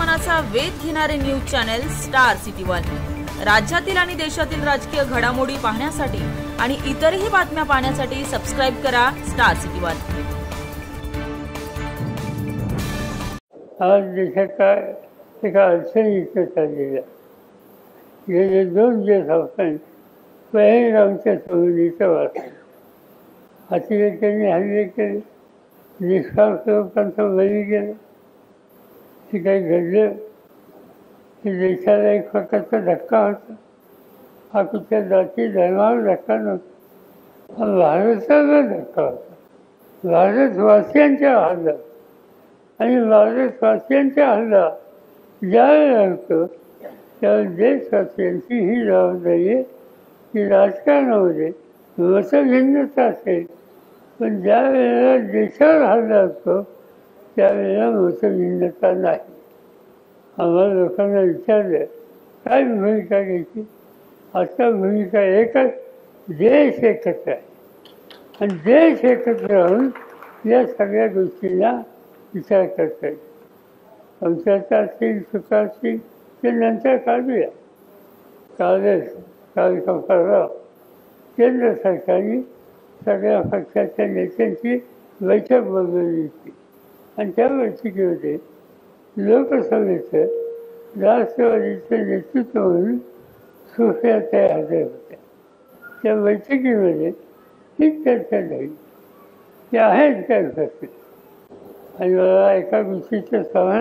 मनाचा वेध घेणारे news channel star city one. राज्यातील आणि देशातील राजकीय घडामोडी पाहण्यासाठी आणि इतरही बातम्या पाहण्यासाठी सबस्क्राइब करा स्टार सिटी वन। आज देशाचा एका अडचणीत चाललेला गेले 2 दिवसांपासून पहिलगावच्या चळवळीचा वाचा अतिरेक्यांनी हल्ले केले, निष्काम लोकांचा बळी गेला। हे काही घडलं की देशाला एक प्रकारचा धक्का होता। हा कुठल्या जाती धर्मावर धक्का नव्हता, हा भारताचा धक्का होता। भारतवासियांच्या हल्ला आणि भारतवासियांच्या हल्ला ज्यावेळेला होतो त्यावेळेस देशवासियांची ही जबाबदारी आहे की राजकारणामध्ये मतभिन्नता असेल, पण ज्या वेळेला देशावर हल्ला असतो त्यावेळेला मतभिन्नता नाही। आम्हाला लोकांना विचारलं काय भूमिका घ्यायची, आता भूमिका एकच, देश एकत्र आहे आणि देश एकत्र राहून या सगळ्या गोष्टींना विचार करता येईल। आमच्यात असतील चुका असतील ते नंतर काढूया। काल परवा केंद्र सरकारने सगळ्या पक्षाच्या नेत्यांची बैठक बोलवली होती आणि त्या बैठकीमध्ये लोकसभेचं राष्ट्रवादीचं नेतृत्व म्हणून सुप्रियाताई हजर होत्या। त्या बैठकीमध्ये ही चर्चा झाली की आहेत काय उपस्थित, आणि मला एका गोष्टीचं समाधान